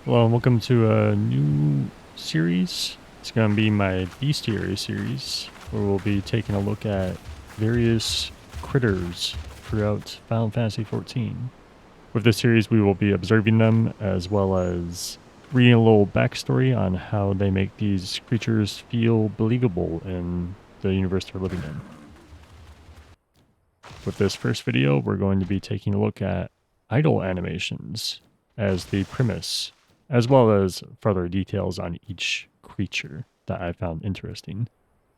Hello and welcome to a new series. It's going to be my Bestiary series, where we'll be taking a look at various critters throughout Final Fantasy XIV. With this series, we will be observing them as well as reading a little backstory on how they make these creatures feel believable in the universe they're living in. With this first video, we're going to be taking a look at idle animations as the premise, as well as further details on each creature that I found interesting.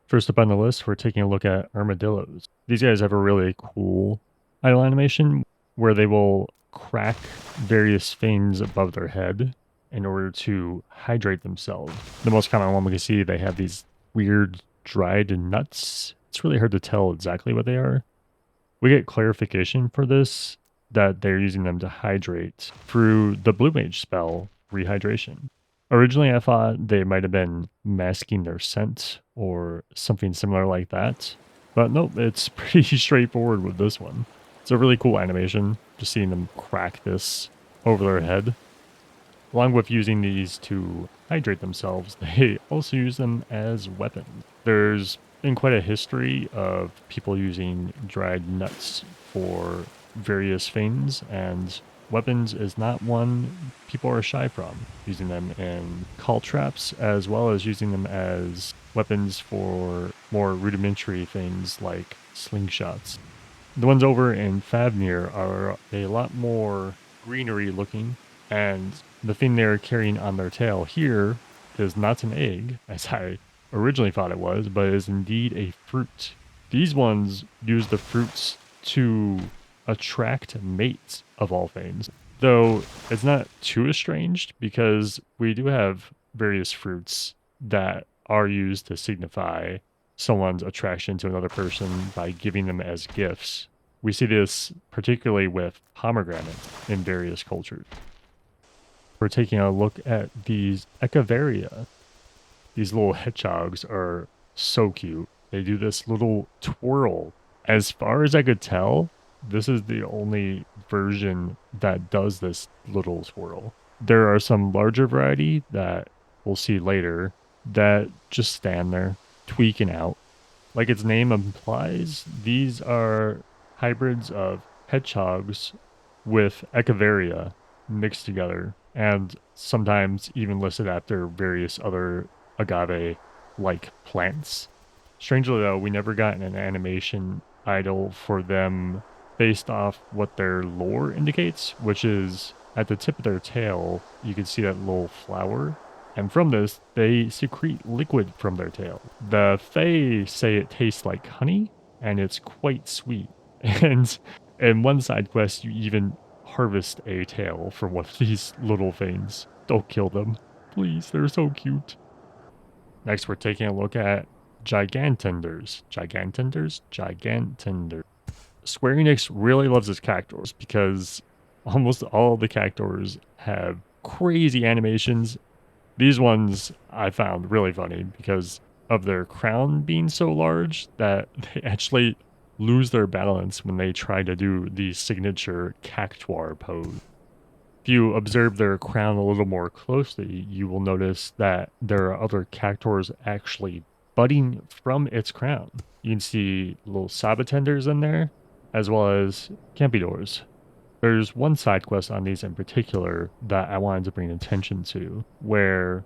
First up on the list, we're taking a look at armadillos. These guys have a really cool idle animation where they will crack various things above their head in order to hydrate themselves. The most common one we can see, they have these weird dried nuts. It's really hard to tell exactly what they are. We get clarification for this that they're using them to hydrate through the Blue Mage spell, Rehydration. Originally, I thought they might have been masking their scent or something similar like that, but nope, it's pretty straightforward with this one. It's a really cool animation, just seeing them crack this over their head. Along with using these to hydrate themselves, they also use them as weapons. There's been quite a history of people using dried nuts for various things, and weapons is not one people are shy from. Using them in call traps, as well as using them as weapons for more rudimentary things like slingshots. The ones over in Favnir are a lot more greenery looking, and the thing they're carrying on their tail here is not an egg, as I originally thought it was, but is indeed a fruit. These ones use the fruits to attract mates, of all things. Though it's not too estranged, because we do have various fruits that are used to signify someone's attraction to another person by giving them as gifts. We see this particularly with pomegranates in various cultures. We're taking a look at these Echevore. These little hedgehogs are so cute. They do this little twirl. As far as I could tell, this is the only version that does this little twirl. There are some larger variety that we'll see later that just stand there, tweaking out. Like its name implies, these are hybrids of hedgehogs with Echevore mixed together, and sometimes even listed after various other agave-like plants. Strangely though, we never got an animation idle for them based off what their lore indicates, which is at the tip of their tail, you can see that little flower. And from this, they secrete liquid from their tail. The Fae say it tastes like honey, and it's quite sweet. And in one side quest, you even harvest a tail from one of these little things. Don't kill them. Please, they're so cute. Next, we're taking a look at Gigantenders. Gigantender. Square Enix really loves its Cactuars because almost all the Cactuars have crazy animations. These ones I found really funny because of their crown being so large that they actually lose their balance when they try to do the signature Cactuar pose. If you observe their crown a little more closely, you will notice that there are other Cactuars actually budding from its crown. You can see little Sabatenders in there, as well as Campidors. There's one side quest on these in particular that I wanted to bring attention to, where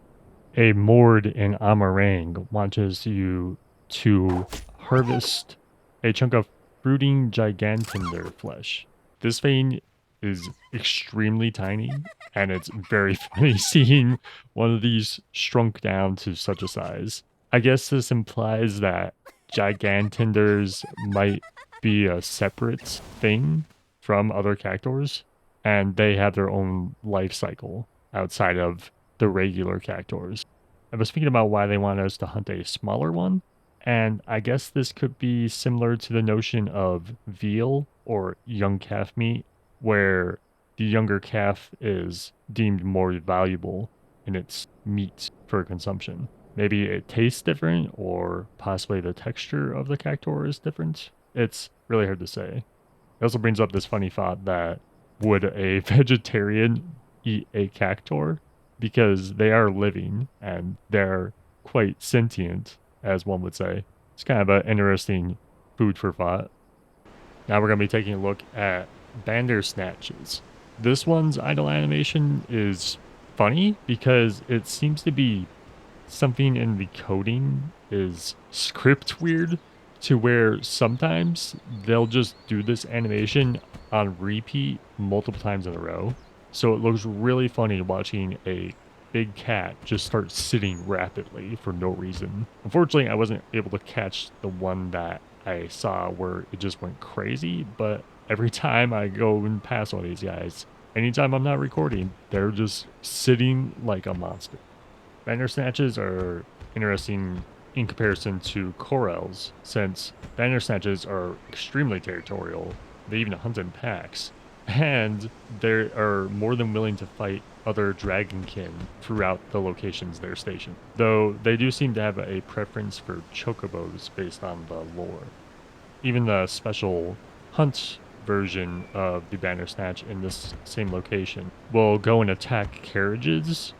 a Mord in Amarang wants you to harvest a chunk of fruiting Gigantender flesh. This vein is extremely tiny, and it's very funny seeing one of these shrunk down to such a size. I guess this implies that Gigantenders might be a separate thing from other Cactuars, and they have their own life cycle outside of the regular Cactuars. I was thinking about why they want us to hunt a smaller one, and I guess this could be similar to the notion of veal or young calf meat, where the younger calf is deemed more valuable in its meat for consumption. Maybe it tastes different, or possibly the texture of the Cactuar is different. It's really hard to say. It also brings up this funny thought that would a vegetarian eat a Cactuar? because they are living and they're quite sentient, as one would say. It's kind of an interesting food for thought. Now we're going to be taking a look at Bandersnatches. This one's idle animation is funny because it seems to be something in the coding is script weird to where sometimes they'll just do this animation on repeat multiple times in a row. So it looks really funny watching a big cat just start sitting rapidly for no reason. Unfortunately, I wasn't able to catch the one that I saw where it just went crazy, but every time I go and pass one of these guys, anytime I'm not recording, they're just sitting like a monster. Bandersnatches are interesting in comparison to corals, since Bandersnatches are extremely territorial. They even hunt in packs, and they are more than willing to fight other dragonkin throughout the locations they're stationed. Though they do seem to have a preference for chocobos based on the lore. Even the special hunt version of the Bandersnatch in this same location will go and attack carriages.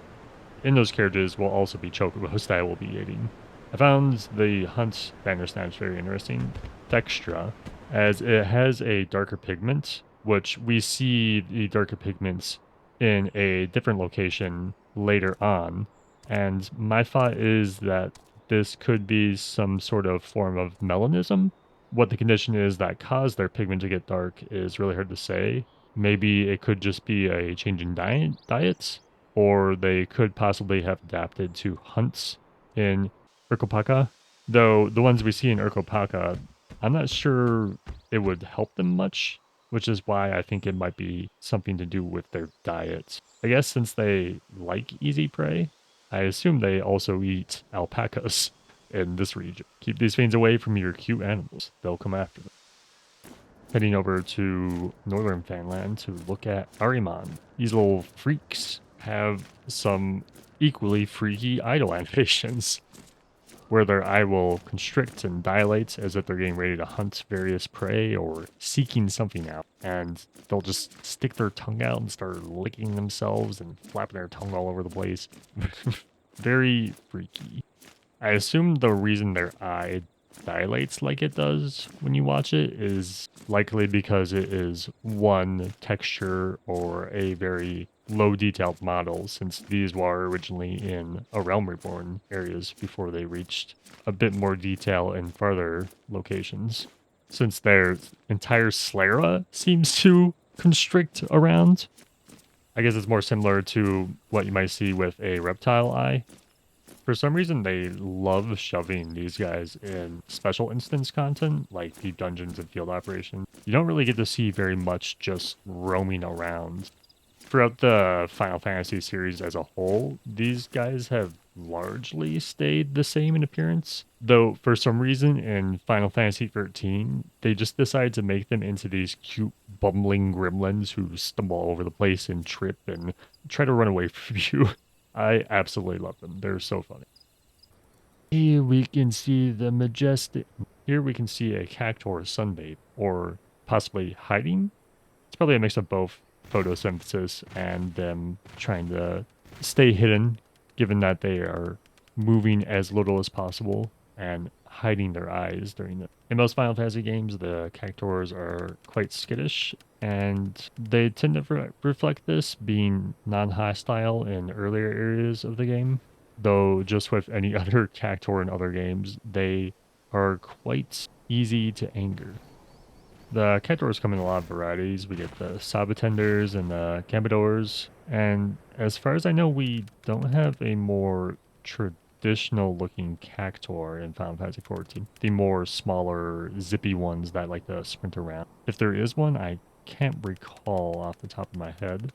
In those carriages will also be chocobos that I will be eating. I found the hunt Bandersnatch very interesting texture, as it has a darker pigment, which we see the darker pigments in a different location later on. And my thought is that this could be some sort of form of melanism. What the condition is that caused their pigment to get dark is really hard to say. Maybe it could just be a change in diet, or they could possibly have adapted to hunts in Urkopaka. Though the ones we see in Urkopaka, I'm not sure it would help them much, which is why I think it might be something to do with their diet. I guess since they like easy prey, I assume they also eat alpacas in this region. Keep these fiends away from your cute animals. They'll come after them. Heading over to Northern Fanland to look at Ahriman. These little freaks have some equally freaky idle animations, where their eye will constrict and dilate as if they're getting ready to hunt various prey or seeking something out. And they'll just stick their tongue out and start licking themselves and flapping their tongue all over the place. Very freaky. I assume the reason their eye dilates like it does when you watch it is likely because it is one texture or a very low detailed model, since these were originally in a Realm Reborn areas before they reached a bit more detail in farther locations. Since their entire sclera seems to constrict around, I guess it's more similar to what you might see with a reptile eye. For some reason, they love shoving these guys in special instance content, like the dungeons and field operations. You don't really get to see very much just roaming around. Throughout the Final Fantasy series as a whole, these guys have largely stayed the same in appearance. Though, for some reason, in Final Fantasy XIII, they just decided to make them into these cute, bumbling gremlins who stumble all over the place and trip and try to run away from you. I absolutely love them. They're so funny. Here we can see the majestic. Here we can see a Cactuar sunbathe, or possibly hiding. It's probably a mix of both photosynthesis and them trying to stay hidden, given that they are moving as little as possible and hiding their eyes during it. In most Final Fantasy games, the Cactuars are quite skittish, and they tend to reflect this, being non-hostile in earlier areas of the game. Though, just with any other Cactuar in other games, they are quite easy to anger. The Cactuars come in a lot of varieties. We get the Sabotenders and the Gambadors, and as far as I know, we don't have a more traditional looking Cactuar in Final Fantasy XIV. The more smaller, zippy ones that like to sprint around. If there is one, I can't recall off the top of my head.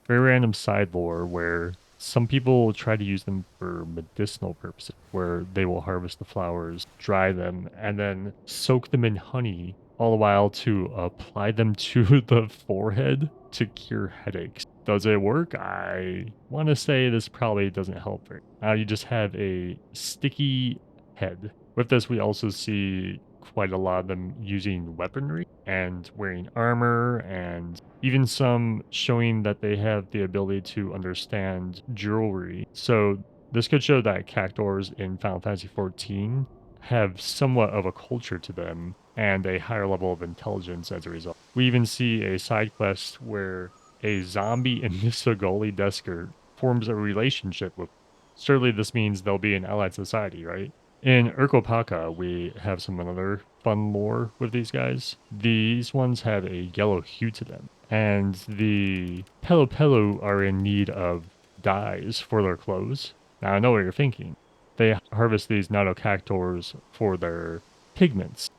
Very random side lore where some people try to use them for medicinal purposes, where they will harvest the flowers, dry them, and then soak them in honey, all the while to apply them to the forehead to cure headaches. Does it work? I want to say this probably doesn't help very. You just have a sticky head. With this, we also see quite a lot of them using weaponry and wearing armor, and even some showing that they have the ability to understand jewelry. So this could show that Cactuars in Final Fantasy XIV have somewhat of a culture to them and a higher level of intelligence as a result. We even see a side quest where a zombie in Nisogoli Desker forms a relationship with. Surely this means they'll be in allied society, right? In Urkopaka, we have some another fun lore with these guys. These ones have a yellow hue to them, and the Pelo Pelo are in need of dyes for their clothes. Now I know what you're thinking. They harvest these Notocactors for their pigments,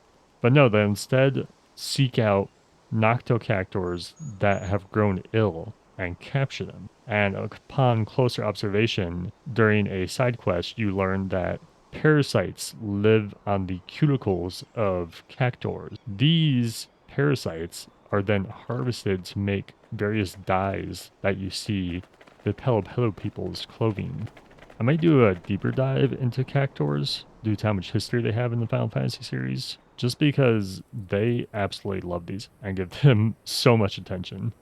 but no, they instead seek out Noctocactors that have grown ill and capture them. And upon closer observation, during a side quest, you learn that parasites live on the cuticles of cactuars. These parasites are then harvested to make various dyes that you see the Pelo Pelo people's clothing. I might do a deeper dive into cactuars due to how much history they have in the Final Fantasy series, just because they absolutely love these and give them so much attention.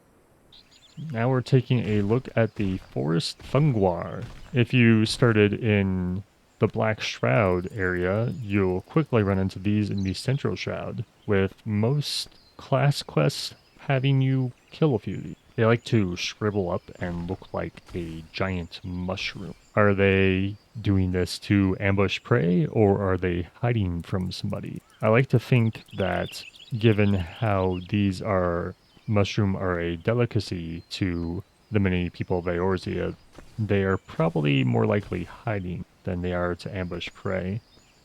Now we're taking a look at the Forest Funguar. If you started in the Black Shroud area, you'll quickly run into these in the Central Shroud, with most class quests having you kill a few of these. They like to shrivel up and look like a giant mushroom. Are they doing this to ambush prey, or are they hiding from somebody? I like to think that given how these mushroom are a delicacy to the many people of Eorzea, they are probably more likely hiding than they are to ambush prey.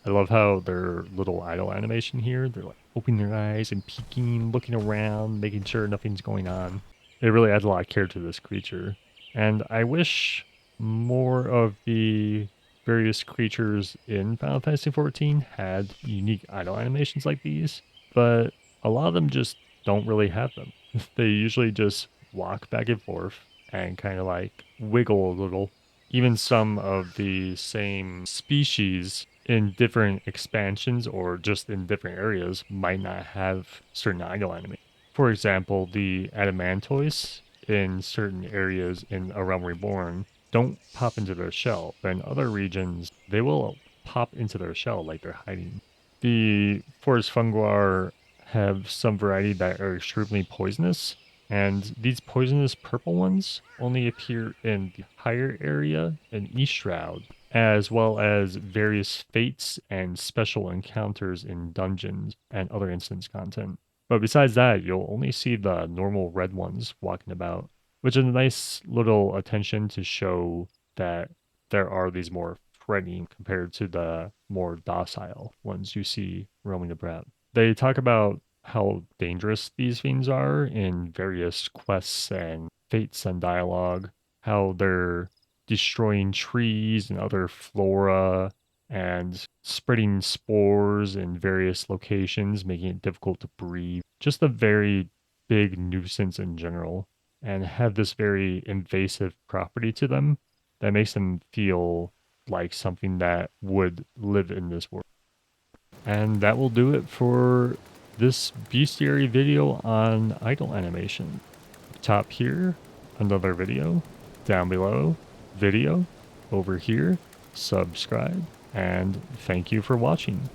I love how their little idle animation here, they're like opening their eyes and peeking, looking around, making sure nothing's going on. It really adds a lot of care to this creature. And I wish more of the various creatures in Final Fantasy XIV had unique idle animations like these, but a lot of them just don't really have them. They usually just walk back and forth and kind of like wiggle a little. Even some of the same species in different expansions or just in different areas might not have certain idle animations. For example, the Adamantoise in certain areas in A Realm Reborn don't pop into their shell, but in other regions, they will pop into their shell like they're hiding. The Forest Funguar have some variety that are extremely poisonous, and these poisonous purple ones only appear in the higher area in East Shroud, as well as various fates and special encounters in dungeons and other instance content. But besides that, you'll only see the normal red ones walking about, which is a nice little attention to show that there are these more threatening compared to the more docile ones you see roaming about. They talk about how dangerous these things are in various quests and fates and dialogue, how they're destroying trees and other flora and spreading spores in various locations, making it difficult to breathe. Just a very big nuisance in general, and have this very invasive property to them that makes them feel like something that would live in this world. And that will do it for this bestiary video on idle animation. Top here, another video. Down below, video. Over here, subscribe. And thank you for watching.